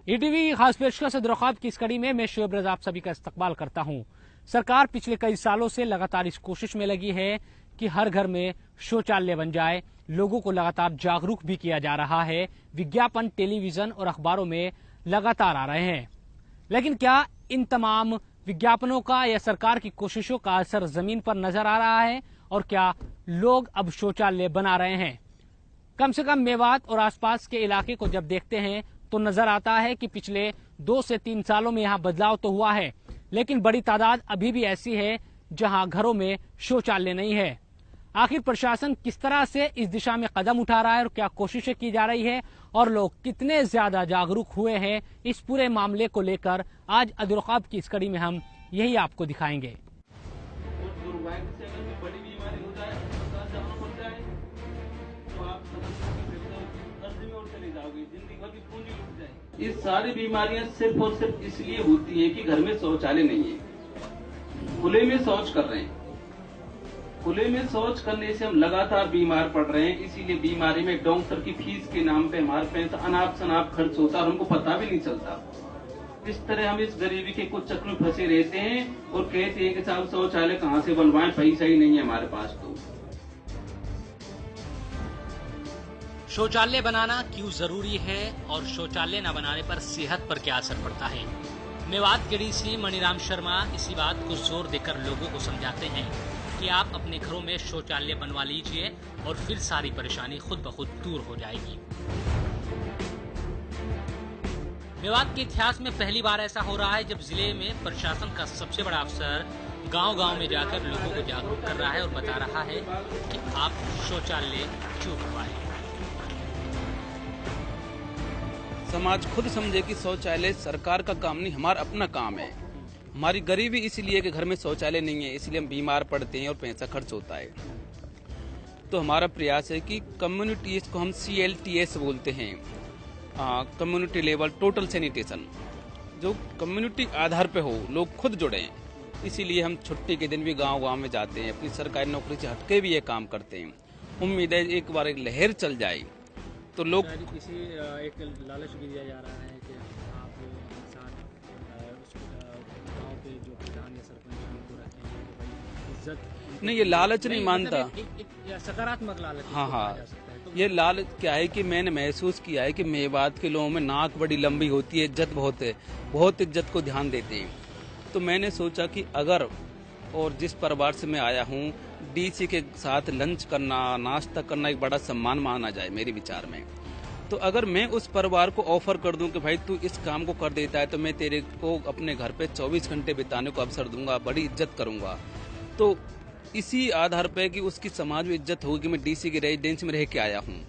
ETV खास पेशकश सदर-ए-ख्वाब की इस कड़ी में मैं शोएब रजा आप सभी का इस्तकबाल करता हूं। सरकार पिछले कई सालों से लगातार इस कोशिश में लगी है कि हर घर में शौचालय बन जाए। लोगों को लगातार जागरूक भी किया जा रहा है। विज्ञापन टेलीविजन और अखबारों में लगातार आ रहे हैं, लेकिन क्या इन तमाम विज्ञापनों का या सरकार की कोशिशों का असर जमीन पर नजर आ रहा है और क्या लोग अब शौचालय बना रहे हैं? कम से कम मेवात और आसपास के इलाके को जब देखते हैं तो नजर आता है कि पिछले 2 से 3 सालों में यहाँ बदलाव तो हुआ है, लेकिन बड़ी तादाद अभी भी ऐसी है जहाँ घरों में शौचालय नहीं है। आखिर प्रशासन किस तरह से इस दिशा में कदम उठा रहा है और क्या कोशिशें की जा रही है और लोग कितने ज्यादा जागरूक हुए हैं, इस पूरे मामले को लेकर आज सदर-ए-ख्वाब की इस कड़ी में हम यही आपको दिखाएंगे। ये सारी बीमारियां सिर्फ और सिर्फ इसलिए होती है कि घर में शौचालय नहीं है। खुले में शौच कर रहे हैं। खुले में शौच करने से हम लगातार बीमार पड़ रहे हैं। इसीलिए बीमारी में डॉक्टर की फीस के नाम पे हमारे पैसा अनाप शनाप खर्च होता है और हमको पता भी नहीं चलता। इस तरह हम इस गरीबी के कुछ चक्र में फंसे रहते हैं और कहते हैं कि साहब शौचालय कहाँ से बनवाएं, पैसा ही नहीं है हमारे पास। तो शौचालय बनाना क्यों जरूरी है और शौचालय न बनाने पर सेहत पर क्या असर पड़ता है? मेवात के डीसी मणिराम शर्मा इसी बात को जोर देकर लोगों को समझाते हैं कि आप अपने घरों में शौचालय बनवा लीजिए और फिर सारी परेशानी खुद ब खुद दूर हो जाएगी। मेवात के इतिहास में पहली बार ऐसा हो रहा है जब जिले में प्रशासन का सबसे बड़ा अफसर गांव-गांव में जाकर लोगों को जागरूक कर रहा है और बता रहा है कि आप शौचालय क्यों बनवाएं। समाज खुद समझे कि शौचालय सरकार का काम नहीं, हमारा अपना काम है। हमारी गरीबी इसलिए कि घर में शौचालय नहीं है, इसलिए हम बीमार पड़ते हैं और पैसा खर्च होता है। तो हमारा प्रयास है कि कम्युनिटी, इसको हम CLTS बोलते हैं, कम्युनिटी लेवल टोटल सैनिटेशन, जो कम्युनिटी आधार पे हो, लोग खुद जुड़े। इसीलिए हम छुट्टी के दिन भी गांव-गांव में जाते हैं, अपनी सरकारी नौकरी से हटके भी ये काम करते हैं। उम्मीद है एक बार एक लहर चल जाए तो लोग। किसी एक लालच भी दिया जा रहा है कि आप इंसान गांव के जो प्रधान या सरपंच उनको रखें, भाई इज्जत नहीं, ये लालच नहीं मानता। एक सकारात्मक लालच। हाँ, ये लालच क्या है कि मैंने महसूस किया है कि मेवात के लोगों में नाक बड़ी लंबी होती है, इज्जत बहुत है, बहुत इज्जत को ध्यान देते हैं। तो मैंने सोचा कि अगर, और जिस परिवार से मैं आया हूँ, डीसी के साथ लंच करना, नाश्ता करना एक बड़ा सम्मान माना जाए मेरे विचार में। तो अगर मैं उस परिवार को ऑफर कर दूं कि भाई तू इस काम को कर देता है तो मैं तेरे को अपने घर पे 24 घंटे बिताने को अवसर दूंगा, बड़ी इज्जत करूंगा, तो इसी आधार पर कि उसकी समाज में इज्जत होगी कि मैं डीसी की रेजिडेंस में रह के आया हूँ,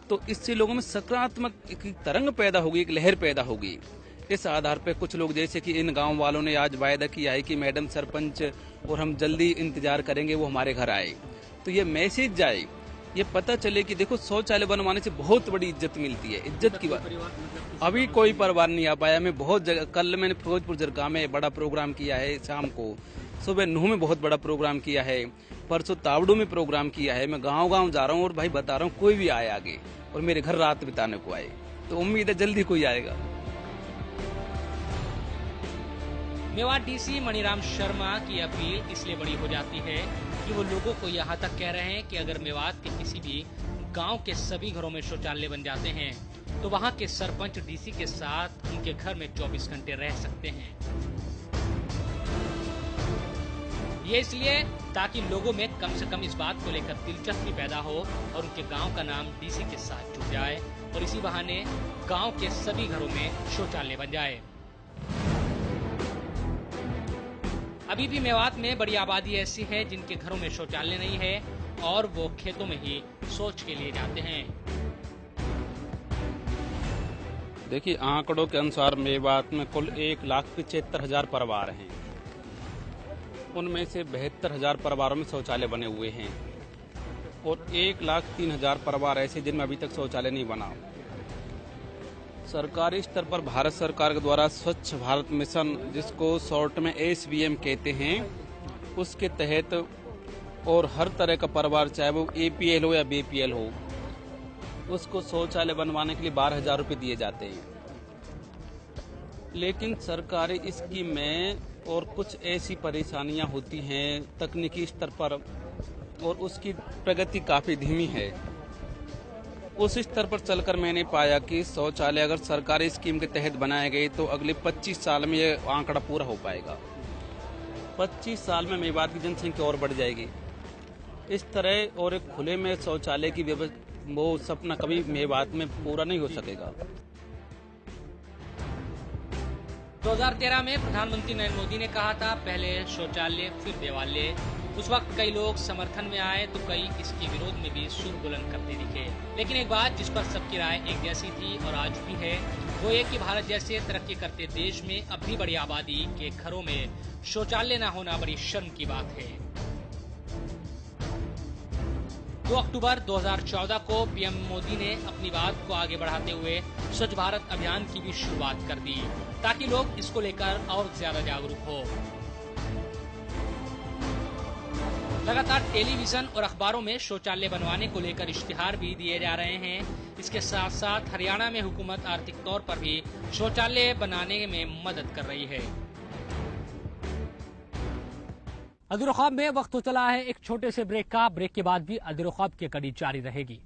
तो इससे लोगों में सकारात्मक एक तरंग पैदा होगी, एक लहर पैदा होगी। इस आधार पर कुछ लोग, जैसे कि इन गांव वालों ने आज वायदा किया है कि मैडम सरपंच और हम जल्दी इंतजार करेंगे वो हमारे घर आए, तो ये मैसेज जाए, ये पता चले कि देखो शौचालय बनवाने से बहुत बड़ी इज्जत मिलती है। इज्जत की बात अभी कोई परिवार नहीं आ पाया। मैं बहुत जगह, कल मैंने फिरोजपुर जरगा में बड़ा प्रोग्राम किया है, शाम को सुबह नूह में बहुत बड़ा प्रोग्राम किया है, परसों तावड़ू में प्रोग्राम किया है। मैं गाँव-गाँव जा रहा हूँ और भाई बता रहा हूँ, कोई भी आए आगे और मेरे घर रात बिताने को आए, तो उम्मीद है जल्दी कोई आएगा। मेवात डीसी मणिराम शर्मा की अपील इसलिए बड़ी हो जाती है कि वो लोगों को यहाँ तक कह रहे हैं कि अगर मेवात के किसी भी गांव के सभी घरों में शौचालय बन जाते हैं तो वहाँ के सरपंच डीसी के साथ उनके घर में 24 घंटे रह सकते हैं। ये इसलिए ताकि लोगों में कम से कम इस बात को लेकर दिलचस्पी पैदा हो और उनके गांव का नाम डीसी के साथ जुड़ जाए और इसी बहाने गांव के सभी घरों में शौचालय बन जाए। अभी भी मेवात में बड़ी आबादी ऐसी है जिनके घरों में शौचालय नहीं है और वो खेतों में ही शौच के लिए जाते हैं। देखिए, आंकड़ों के अनुसार मेवात में कुल 1,75,000 परिवार हैं। उनमें से 72,000 परिवारों में शौचालय बने हुए हैं और 1,03,000 परिवार ऐसे जिनमें अभी तक शौचालय नहीं बना। सरकारी स्तर पर भारत सरकार के द्वारा स्वच्छ भारत मिशन, जिसको शॉर्ट में SBM कहते हैं, उसके तहत और हर तरह का परिवार, चाहे वो APL हो या BPL हो, उसको शौचालय बनवाने के लिए 12,000 रुपये दिए जाते हैं। लेकिन सरकारी स्कीम में और कुछ ऐसी परेशानियां होती हैं तकनीकी स्तर पर और उसकी प्रगति काफी धीमी है। उस स्तर पर चलकर मैंने पाया कि शौचालय अगर सरकारी स्कीम के तहत बनाए गए तो अगले 25 साल में ये आंकड़ा पूरा हो पाएगा। 25 साल में मेवात की जनसंख्या और बढ़ जाएगी। इस तरह और एक खुले में शौचालय की व्यवस्था, वो सपना कभी मेवात में पूरा नहीं हो सकेगा। 2013 में प्रधानमंत्री नरेंद्र मोदी ने कहा था, पहले शौचालय फिर देवालय। उस वक्त कई लोग समर्थन में आए तो कई इसके विरोध में भी सुर बुलंद करते दिखे। लेकिन एक बात जिस पर सबकी राय एक जैसी थी और आज भी है, वो ये कि भारत जैसे तरक्की करते देश में अब भी बड़ी आबादी के घरों में शौचालय न होना बड़ी शर्म की बात है। 2 अक्टूबर 2014 को पीएम मोदी ने अपनी बात को आगे बढ़ाते हुए स्वच्छ भारत अभियान की भी शुरुआत कर दी, ताकि लोग इसको लेकर और ज्यादा जागरूक हो। लगातार टेलीविजन और अखबारों में शौचालय बनवाने को लेकर इश्तिहार भी दिए जा रहे हैं। इसके साथ साथ हरियाणा में हुकूमत आर्थिक तौर पर भी शौचालय बनाने में मदद कर रही है। अदीर ख्वाब में वक्त तो चला है एक छोटे से ब्रेक का। ब्रेक के बाद भी अदीर ख्वाब की कड़ी जारी रहेगी।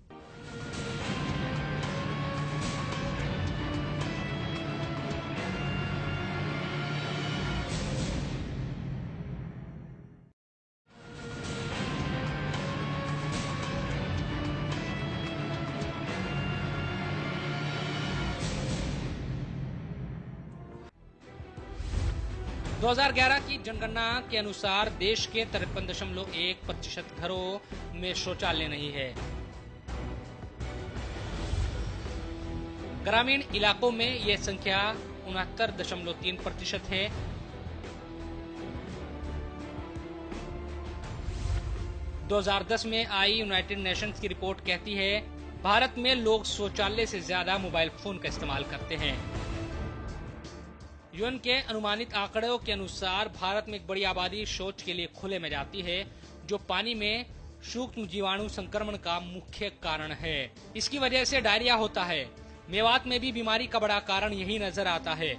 दो 2011 की जनगणना के अनुसार देश के 53.1% घरों में शौचालय नहीं है। ग्रामीण इलाकों में यह संख्या 69.3% है। दो 2010 में आई यूनाइटेड नेशंस की रिपोर्ट कहती है, भारत में लोग शौचालय से ज्यादा मोबाइल फोन का इस्तेमाल करते हैं। यूएन के अनुमानित आंकड़ों के अनुसार भारत में एक बड़ी आबादी शौच के लिए खुले में जाती है, जो पानी में सूक्ष्म जीवाणु संक्रमण का मुख्य कारण है। इसकी वजह से डायरिया होता है। मेवात में भी बीमारी का बड़ा कारण यही नजर आता है।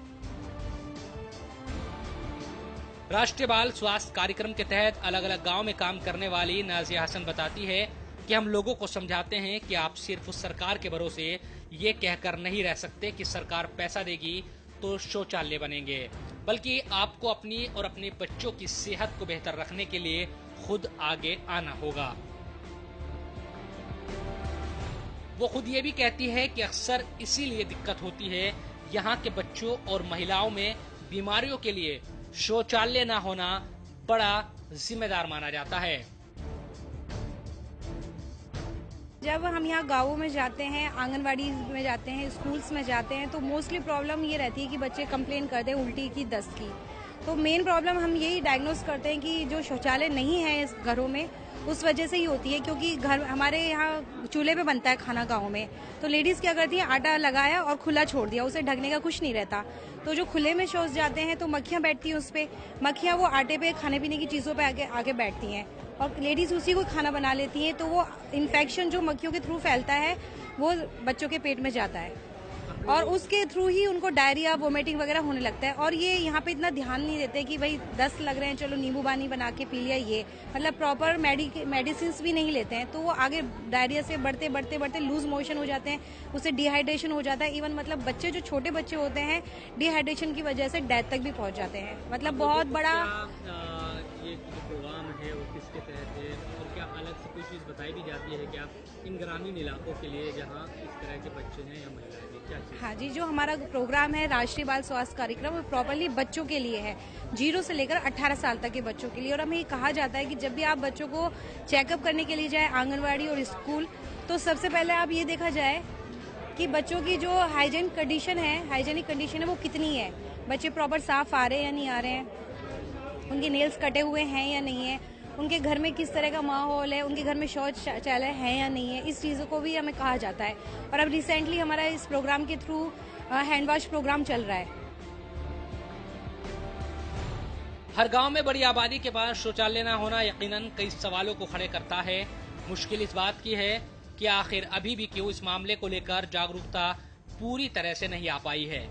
राष्ट्रीय बाल स्वास्थ्य कार्यक्रम के तहत अलग अलग गांव में काम करने वाली नाजिया हसन बताती है कि हम लोगों को समझाते हैं कि आप सिर्फ उस सरकार के भरोसे ये कहकर नहीं रह सकते कि सरकार पैसा देगी तो शौचालय बनेंगे, बल्कि आपको अपनी और अपने बच्चों की सेहत को बेहतर रखने के लिए खुद आगे आना होगा। वो खुद ये भी कहती है कि अक्सर इसीलिए दिक्कत होती है, यहाँ के बच्चों और महिलाओं में बीमारियों के लिए शौचालय न होना बड़ा जिम्मेदार माना जाता है। जब हम यहाँ गाँवों में जाते हैं, आंगनवाड़ी में जाते हैं, स्कूल्स में जाते हैं, तो मोस्टली प्रॉब्लम ये रहती है कि बच्चे कंप्लेन करते हैं उल्टी की, दस्त की। तो मेन प्रॉब्लम हम यही डायग्नोस करते हैं कि जो शौचालय नहीं है इस घरों में, उस वजह से ही होती है, क्योंकि घर हमारे यहाँ चूल्हे पे बनता है खाना गाँव में। तो लेडीज क्या करती है, आटा लगाया और खुला छोड़ दिया, उसे ढकने का कुछ नहीं रहता। तो जो खुले में शौच जाते हैं तो मक्खियाँ बैठती हैं उस पर, मक्खियाँ वो आटे पे, खाने पीने की चीज़ों पे आगे बैठती हैं और लेडीज उसी को खाना बना लेती हैं। तो वो इन्फेक्शन जो मक्खियों के थ्रू फैलता है वो बच्चों के पेट में जाता है और उसके थ्रू ही उनको डायरिया, वोमिटिंग वगैरह होने लगता है। और ये यहाँ पे इतना ध्यान नहीं देते कि भाई 10 लग रहे हैं, चलो नींबू पानी बना के पी लिया, ये मतलब प्रॉपर मेडिसिन भी नहीं लेते हैं। तो वो आगे डायरिया से बढ़ते बढ़ते बढ़ते लूज मोशन हो जाते हैं, उससे डिहाइड्रेशन हो जाता है। इवन मतलब बच्चे जो छोटे बच्चे होते हैं, डिहाइड्रेशन की वजह से डेथ तक भी पहुंच जाते हैं। मतलब बहुत बड़ा ये जो प्रोग्राम है वो किसके तहत है और क्या अलग से कोई चीज़ बताई भी जाती है क्या इन ग्रामीण इलाकों के लिए जहाँ इस तरह के बच्चे हैं या महिलाएं हैं, क्या चीज़? हाँ जी, जो हमारा प्रोग्राम है राष्ट्रीय बाल स्वास्थ्य कार्यक्रम, वो प्रॉपरली बच्चों के लिए है, 0 से लेकर 18 साल तक के बच्चों के लिए। और हमें ये कहा जाता है कि जब भी आप बच्चों को चेकअप करने के लिए जाए आंगनवाड़ी और स्कूल, तो सबसे पहले आप ये देखा जाए कि बच्चों की जो हाइजीनिक कंडीशन है वो कितनी है, बच्चे प्रॉपर साफ आ रहे हैं या नहीं आ रहे हैं, उनके नेल्स कटे हुए हैं या नहीं है, उनके घर में किस तरह का माहौल है, उनके घर में शौचालय है या नहीं है, इस चीज़ों को भी हमें कहा जाता है। और अब रिसेंटली हमारा इस प्रोग्राम के थ्रू हैंड वॉश प्रोग्राम चल रहा है। हर गांव में बड़ी आबादी के पास शौचालय न होना यकीनन कई सवालों को खड़े करता है। मुश्किल इस बात की है कि आखिर अभी भी क्यों इस मामले को लेकर जागरूकता पूरी तरह से नहीं आ पाई है।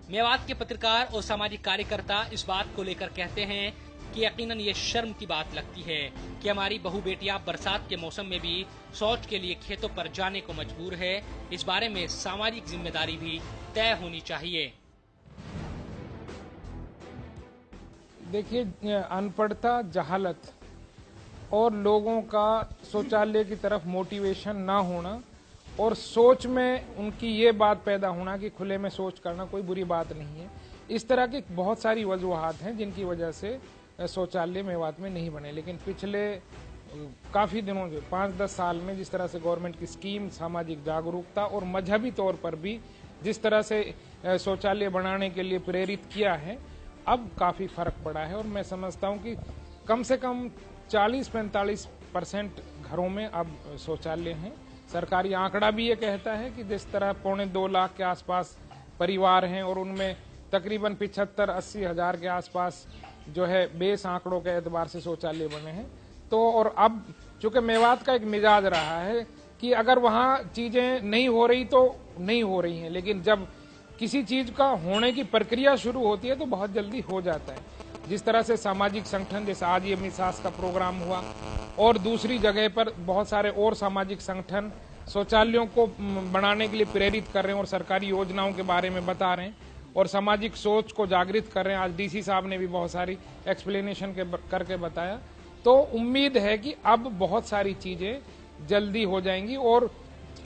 मेवात के पत्रकार और सामाजिक कार्यकर्ता इस बात को लेकर कहते हैं कि यकीनन ये शर्म की बात लगती है कि हमारी बहू बेटियां बरसात के मौसम में भी शौच के लिए खेतों पर जाने को मजबूर है। इस बारे में सामाजिक जिम्मेदारी भी तय होनी चाहिए। देखिए, अनपढ़ता, जहालत और लोगों का शौचालय की तरफ मोटिवेशन ना होना और सोच में उनकी ये बात पैदा होना कि खुले में शौच करना कोई बुरी बात नहीं है, इस तरह की बहुत सारी वजूहात हैं जिनकी वजह से शौचालय मेवात में नहीं बने। लेकिन पिछले काफ़ी दिनों से 5-10 साल में जिस तरह से गवर्नमेंट की स्कीम, सामाजिक जागरूकता और मजहबी तौर पर भी जिस तरह से शौचालय बनाने के लिए प्रेरित किया है, अब काफ़ी फर्क पड़ा है। और मैं समझता हूँ कि कम से कम 40-45% घरों में अब शौचालय हैं। सरकारी आंकड़ा भी ये कहता है कि जिस तरह 2.25 लाख के आसपास परिवार हैं और उनमें तकरीबन 75-80 हज़ार के आसपास जो है बेस आंकड़ों के एतबार से शौचालय बने हैं। तो और अब चूंकि मेवात का एक मिजाज रहा है कि अगर वहाँ चीज़ें नहीं हो रही तो नहीं हो रही हैं, लेकिन जब किसी चीज़ का होने की प्रक्रिया शुरू होती है तो बहुत जल्दी हो जाता है। जिस तरह से सामाजिक संगठन, जैसे आज ये मिसास का प्रोग्राम हुआ और दूसरी जगह पर बहुत सारे और सामाजिक संगठन शौचालयों को बनाने के लिए प्रेरित कर रहे हैं और सरकारी योजनाओं के बारे में बता रहे हैं और सामाजिक सोच को जागृत कर रहे हैं। आज डीसी साहब ने भी बहुत सारी एक्सप्लेनेशन करके बताया। तो उम्मीद है कि अब बहुत सारी चीज़ें जल्दी हो जाएंगी और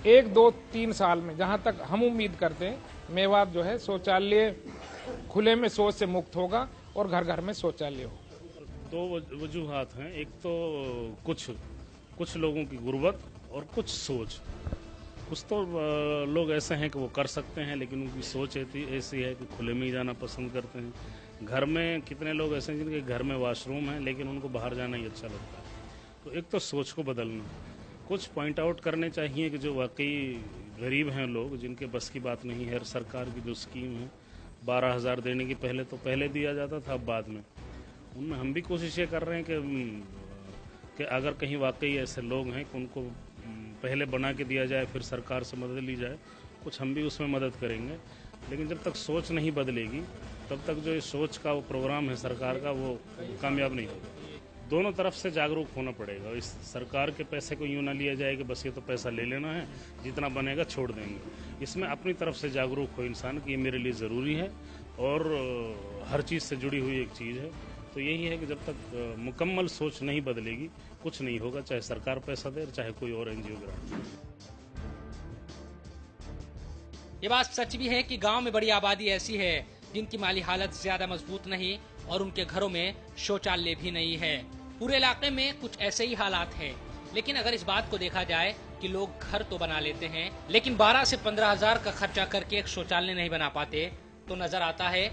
1-2-3 साल में, जहां तक हम उम्मीद करते हैं, मेवात जो है शौचालय खुले में शौच से मुक्त होगा और घर घर में शौचालय होगा। 2 वजूहात हैं। एक तो कुछ लोगों की गुर्बत और कुछ सोच। कुछ तो लोग ऐसे हैं कि वो कर सकते हैं, लेकिन उनकी सोच ऐसी है कि खुले में ही जाना पसंद करते हैं। घर में कितने लोग ऐसे हैं जिनके घर में वॉशरूम है लेकिन उनको बाहर जाना ही अच्छा लगता है। तो एक तो सोच को बदलना, कुछ पॉइंट आउट करने चाहिए कि जो वाकई गरीब हैं लोग, जिनके बस की बात नहीं है। सरकार की जो स्कीम है 12,000 देने की पहले दिया जाता था, अब बाद में, उनमें हम भी कोशिश ये कर रहे हैं कि अगर कहीं वाकई ऐसे लोग हैं कि उनको पहले बना के दिया जाए, फिर सरकार से मदद ली जाए, कुछ हम भी उसमें मदद करेंगे। लेकिन जब तक सोच नहीं बदलेगी तब तक जो इस सोच का वो प्रोग्राम है सरकार का, वो कामयाब नहीं होगा। दोनों तरफ से जागरूक होना पड़ेगा। इस सरकार के पैसे को यूँ ना लिया जाए कि बस ये तो पैसा ले लेना है, जितना बनेगा छोड़ देंगे। इसमें अपनी तरफ से जागरूक हो इंसान कि ये मेरे लिए ज़रूरी है और हर चीज़ से जुड़ी हुई एक चीज़ है। तो यही है कि जब तक मुकम्मल सोच नहीं बदलेगी कुछ नहीं होगा, चाहे सरकार पैसा दे चाहे कोई और एनजीओ ग्रांट। ये बात सच भी है कि गांव में बड़ी आबादी ऐसी है जिनकी माली हालत ज्यादा मजबूत नहीं और उनके घरों में शौचालय भी नहीं है। पूरे इलाके में कुछ ऐसे ही हालात हैं। लेकिन अगर इस बात को देखा जाए कि लोग घर तो बना लेते हैं लेकिन 12 से 15 हजार का खर्चा करके एक शौचालय नहीं बना पाते, तो नजर आता है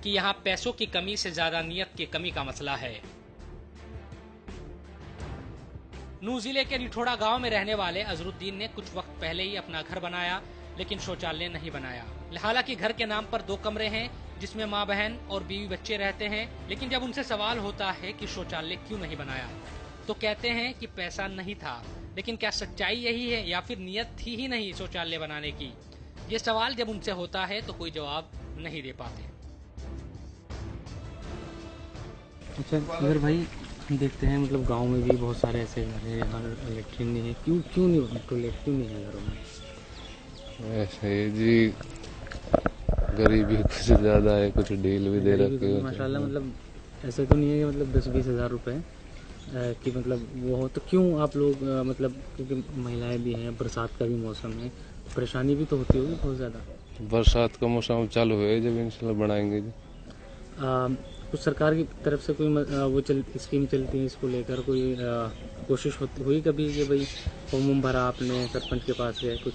कि यहाँ पैसों की कमी से ज्यादा नियत की कमी का मसला है। नूह जिले के रिठोड़ा गांव में रहने वाले अजरुद्दीन ने कुछ वक्त पहले ही अपना घर बनाया लेकिन शौचालय नहीं बनाया। हालांकि घर के नाम पर 2 कमरे हैं जिसमें माँ बहन और बीवी बच्चे रहते हैं, लेकिन जब उनसे सवाल होता है कि शौचालय क्यों नहीं बनाया तो कहते हैं कि पैसा नहीं था। लेकिन क्या सच्चाई यही है या फिर नियत थी ही नहीं शौचालय बनाने की? ये सवाल जब उनसे होता है तो कोई जवाब नहीं दे पाते। अच्छा, अगर भाई देखते हैं मतलब गांव में भी बहुत सारे ऐसे घर हैं जहाँ इलेक्ट्रिक नहीं है, क्यों नहीं टॉयलेट क्यों नहीं है घरों में? ऐसे ही जी, गरीबी कुछ ज्यादा है, कुछ डील भी दे रखी है माशाल्लाह। मतलब ऐसे तो नहीं है कि मतलब 10-20 हज़ार रुपए कि मतलब वो हो, तो क्यों आप लोग मतलब, क्योंकि महिलाएं भी हैं, बरसात का भी मौसम है, परेशानी भी तो होती होगी बहुत ज़्यादा। बरसात का मौसम चालू है जब इंशाल्लाह बनाएंगे जी। कुछ सरकार की तरफ से कोई स्कीम चलती है इसको लेकर, कोई कोशिश हुई कभी कि भाई फॉर्म भरा आपने, सरपंच के पास गए, कुछ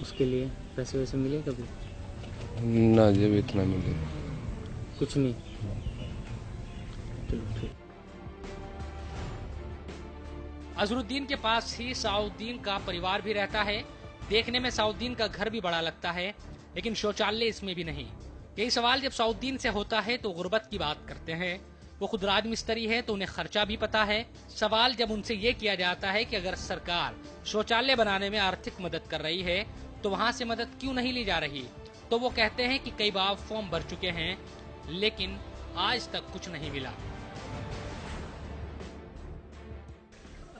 उसके लिए पैसे वैसे मिले कभी? ना जब इतना मिले कुछ नहीं। चलो ठीक। अजरुद्दीन के पास ही साउद्दीन का परिवार भी रहता है। देखने में साउद्दीन का घर भी बड़ा लगता है लेकिन शौचालय इसमें भी नहीं। यही सवाल जब साउद्दीन से होता है तो गुर्बत की बात करते हैं। वो खुद राजमिस्त्री है तो उन्हें खर्चा भी पता है। सवाल जब उनसे ये किया जाता है कि अगर सरकार शौचालय बनाने में आर्थिक मदद कर रही है तो वहाँ से मदद क्यों नहीं ली जा रही, तो वो कहते हैं कि कई बार फॉर्म भर चुके हैं लेकिन आज तक कुछ नहीं मिला।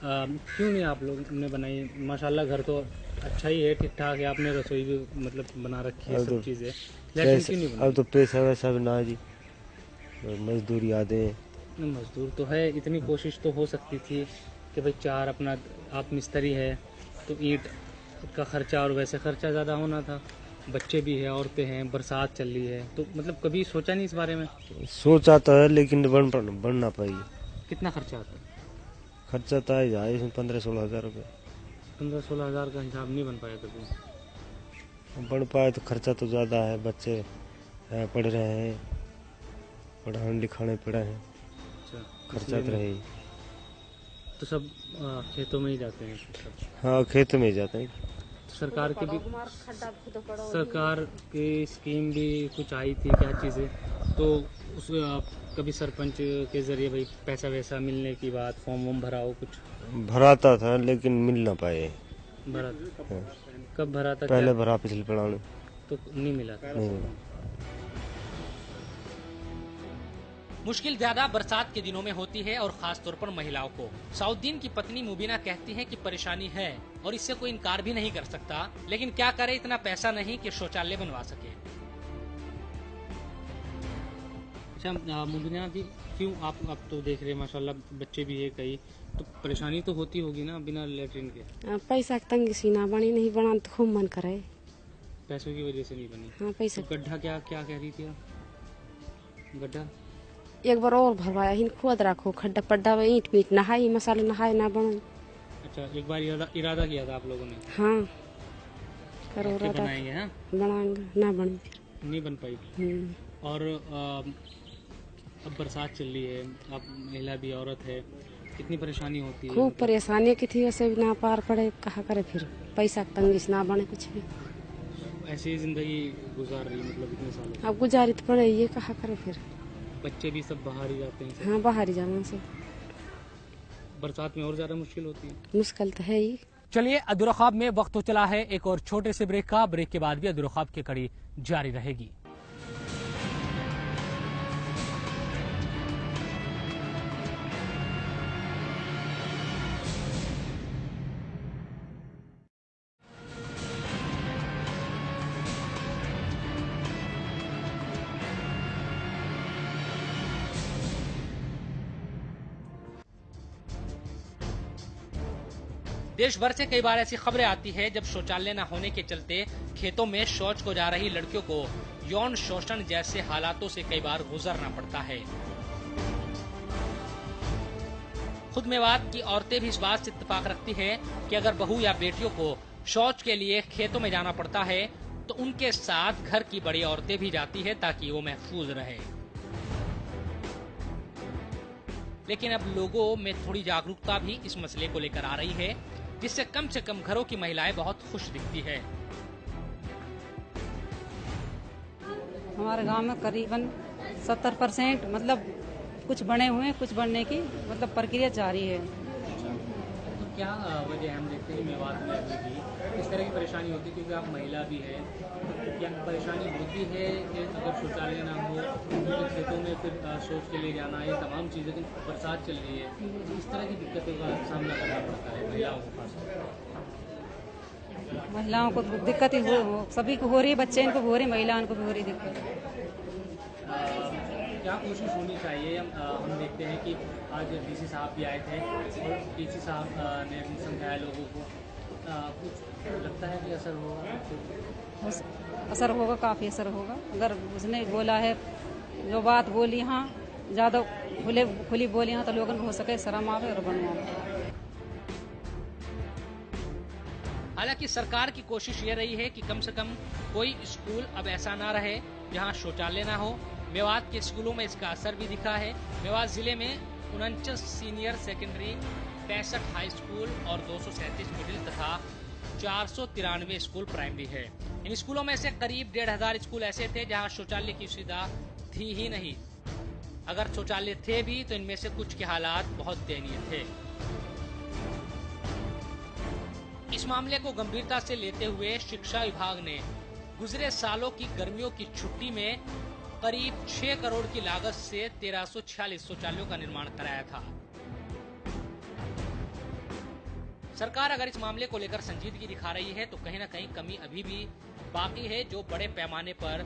क्यों नहीं आप लोग ने बनाई? माशाल्लाह घर तो अच्छा ही है, ठीक ठाक है, आपने रसोई भी मतलब बना रखी है, सब चीज़ें, लेकिन क्यों नहीं बनाई? अब तो पैसा वैसा भी ना जी, मजदूरी आते हैं। मजदूर तो है, इतनी कोशिश तो हो सकती थी कि भाई चार अपना, आप मिस्त्री है तो ईंट का खर्चा और वैसे खर्चा ज़्यादा होना था, बच्चे भी हैं, औरतें हैं, बरसात चल रही है, तो मतलब कभी सोचा नहीं इस बारे में? सोचा तो है लेकिन बन ना पाई। कितना खर्चा आता है? खर्चा तो है इसमें 15-16 हज़ार रुपये। 15-16 हज़ार का हिसाब नहीं बन पाया कभी? बन पाए तो खर्चा तो ज़्यादा है, बच्चे पढ़ रहे हैं, पढ़ाने लिखाने पड़े हैं, अच्छा, खर्चा तो रहे। तो सब खेतों में ही जाते हैं सब? हाँ, खेत में ही जाते हैं। तो सरकार की स्कीम भी कुछ आई थी क्या चीज़ें, तो उस कभी सरपंच के जरिए भाई पैसा वैसा मिलने की बात, फॉर्म वॉर्म भरा हो? कुछ भराता था लेकिन मिल ना पाए। भरा था? कब भरा था? पहले भरा पिछले पढ़ाने तो नहीं मिला? नहीं मिला। मुश्किल ज्यादा बरसात के दिनों में होती है और खास तौर पर महिलाओं को। साउद्दीन की पत्नी मुबीना कहती है कि परेशानी है और इससे कोई इनकार भी नहीं कर सकता, लेकिन क्या करे, इतना पैसा नहीं कि शौचालय बनवा सके। अच्छा मुबीना जी, क्यों आप तो देख रहे हैं माशाल्लाह बच्चे भी है कई, तो परेशानी तो होती होगी ना बिना लेटरिन के? पैसा की तंगी सीना बनी, नहीं बना तो खूब मन करे। पैसों की वजह से नहीं बनी? हाँ पैसा। तो गड्ढा क्या क्या कह रही थी आप? गड्ढा एक बार और भरवाया, हिन खोद रखो खड्डा पड्डा में, ईंट मीट नहाई, मसाला नहाए ना बनो। अच्छा, एक बार इरादा किया था आप लोगों ने? हाँ करो बनाएंगे, हाँ बनाएंगे, ना बनी फिर नहीं बन पाई। और अब बरसात चल रही है, आप महिला भी औरत है, कितनी परेशानी होती है? खूब परेशानी की थी, वैसे भी ना पार पड़े, कहा करे फिर, पैसा की तंगी से ना बने कुछ भी। ऐसी जिंदगी गुजार रही मतलब इतने सालों? अब गुजारी तो पड़े, ये कहा करे फिर। बच्चे भी सब बाहर ही जाते हैं? हाँ बाहर ही जाना सब। बरसात में और ज्यादा मुश्किल होती है? मुश्किल तो है ही। चलिए अधूरा ख्वाब में वक्त तो चला है एक और छोटे से ब्रेक का। ब्रेक के बाद भी अधूरा ख्वाब की कड़ी जारी रहेगी। देश भर से कई बार ऐसी खबरें आती है जब शौचालय न होने के चलते खेतों में शौच को जा रही लड़कियों को यौन शोषण जैसे हालातों से कई बार गुजरना पड़ता है। खुद मेवात की औरतें भी इस बात से इत्तेफाक रखती है कि अगर बहू या बेटियों को शौच के लिए खेतों में जाना पड़ता है तो उनके साथ घर की बड़ी औरतें भी जाती है ताकि वो महफूज रहे। लेकिन अब लोगों में थोड़ी जागरूकता भी इस मसले को लेकर आ रही है, जिससे कम से कम घरों की महिलाएं बहुत खुश दिखती है। हमारे गांव में करीबन 70% मतलब कुछ बने हुए हैं, कुछ बनने की मतलब प्रक्रिया जारी है। तो क्या वजह हम देखते हैं मेवात में अभी भी इस तरह की परेशानी होती है, क्योंकि आप महिला भी है, तो क्या परेशानी होती है कि अगर शौचालय ना हो तो खेतों में फिर शौच के लिए जाना, ये तमाम चीज़ें, बरसात चल रही है, तो इस तरह की दिक्कतों का सामना करना पड़ता है महिलाओं को खासकर? महिलाओं को दिक्कत ही सभी को हो रही है, बच्चे इनको हो रही, महिलाओं को भी हो रही दिक्कत। क्या कोशिश होनी चाहिए? हम देखते हैं कि आज डीसी साहब भी आए थे और डीसी साहब ने समझाया लोगों को, कुछ लगता है कि असर होगा? असर होगा, काफ़ी असर होगा। अगर उसने बोला है, जो बात बोली, हाँ ज़्यादा खुली बोली, हाँ तो लोगों को हो सके शर्म आवे और बनवावे। हालांकि सरकार की कोशिश ये रही है कि कम से कम कोई स्कूल अब ऐसा ना रहे जहां शौचालय ना हो। मेवात के स्कूलों में इसका असर भी दिखा है। मेवात जिले में 49 सीनियर सेकेंडरी, 65 हाई स्कूल और 237 मिडिल तथा 493 स्कूल प्राइमरी है। इन स्कूलों में से करीब 1500 स्कूल ऐसे थे जहां शौचालय की सुविधा थी ही नहीं। अगर शौचालय थे भी तो इनमें से कुछ के हालात बहुत दयनीय थे। इस मामले को गंभीरता से लेते हुए शिक्षा विभाग ने गुजरे सालों की गर्मियों की छुट्टी में करीब 6 करोड़ की लागत से 1346 शौचालयों का निर्माण कराया था। सरकार अगर इस मामले को लेकर संजीदगी दिखा रही है तो कहीं न कहीं कमी अभी भी बाकी है, जो बड़े पैमाने पर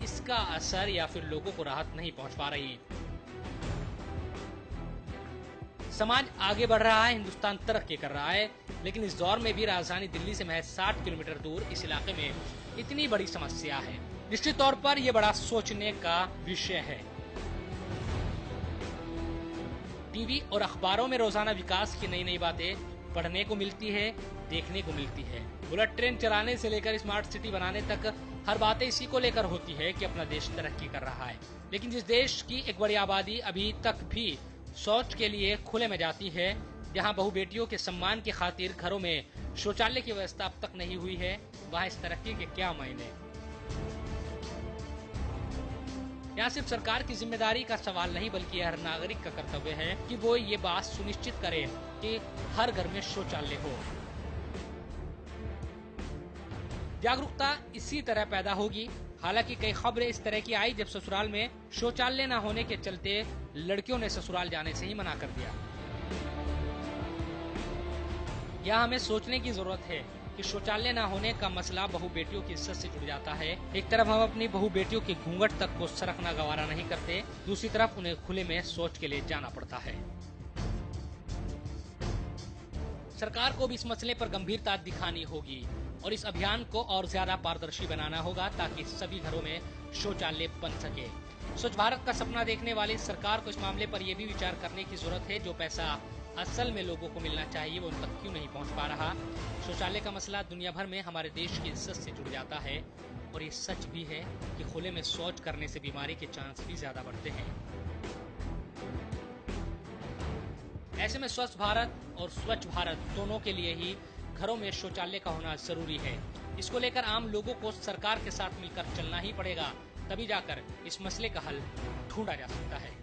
इसका असर या फिर लोगों को राहत नहीं पहुंच पा रही। समाज आगे बढ़ रहा है, हिंदुस्तान तरक्की कर रहा है, लेकिन इस दौर में भी राजधानी दिल्ली से महज 60 किलोमीटर दूर इस इलाके में इतनी बड़ी समस्या है। निश्चित तौर पर यह बड़ा सोचने का विषय है। टीवी और अखबारों में रोजाना विकास की नई नई बातें पढ़ने को मिलती है, देखने को मिलती है। बुलेट ट्रेन चलाने से लेकर स्मार्ट सिटी बनाने तक हर बातें इसी को लेकर होती है कि अपना देश तरक्की कर रहा है। लेकिन जिस देश की एक बड़ी आबादी अभी तक भी शौच के लिए खुले में जाती है, जहां बहु बेटियों के सम्मान की खातिर घरों में शौचालय की व्यवस्था अब तक नहीं हुई है, वहां इस तरक्की के क्या मायने। यहाँ सिर्फ सरकार की जिम्मेदारी का सवाल नहीं, बल्कि हर नागरिक का कर्तव्य है कि वो ये बात सुनिश्चित करे कि हर घर में शौचालय हो। जागरूकता इसी तरह पैदा होगी। हालांकि कई खबरें इस तरह की आई जब ससुराल में शौचालय न होने के चलते लड़कियों ने ससुराल जाने से ही मना कर दिया। यह हमें सोचने की जरूरत है कि शौचालय न होने का मसला बहु बेटियों की इज्जत से जुड़ जाता है। एक तरफ हम अपनी बहु बेटियों के घूंघट तक को सरकना गवारा नहीं करते, दूसरी तरफ उन्हें खुले में शौच के लिए जाना पड़ता है। सरकार को भी इस मसले पर गंभीरता दिखानी होगी और इस अभियान को और ज्यादा पारदर्शी बनाना होगा ताकि सभी घरों में शौचालय बन सके। स्वच्छ भारत का सपना देखने वाली सरकार को इस मामले पर यह भी विचार करने की जरूरत है, जो पैसा असल में लोगों को मिलना चाहिए वो उन तक क्यों नहीं पहुंच पा रहा। शौचालय का मसला दुनिया भर में हमारे देश की इज्जत से जुड़ जाता है और ये सच भी है कि खुले में शौच करने से बीमारी के चांस भी ज्यादा बढ़ते हैं। ऐसे में स्वस्थ भारत और स्वच्छ भारत दोनों के लिए ही घरों में शौचालय का होना जरूरी है। इसको लेकर आम लोगों को सरकार के साथ मिलकर चलना ही पड़ेगा, तभी जाकर इस मसले का हल ढूंढा जा सकता है।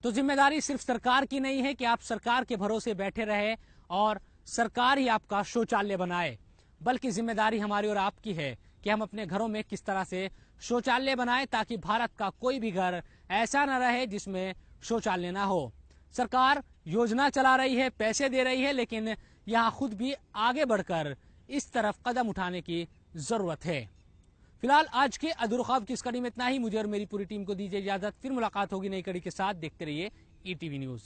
तो जिम्मेदारी सिर्फ सरकार की नहीं है कि आप सरकार के भरोसे बैठे रहे और सरकार ही आपका शौचालय बनाए, बल्कि जिम्मेदारी हमारी और आपकी है कि हम अपने घरों में किस तरह से शौचालय बनाएं ताकि भारत का कोई भी घर ऐसा न रहे जिसमें शौचालय ना हो। सरकार योजना चला रही है, पैसे दे रही है, लेकिन यहाँ खुद भी आगे बढ़कर इस तरफ कदम उठाने की जरूरत है। फिलहाल आज के अधूरे ख्वाब की इस कड़ी में इतना ही। मुझे और मेरी पूरी टीम को दीजिए इजाजत। फिर मुलाकात होगी नई कड़ी के साथ। देखते रहिए ETV न्यूज।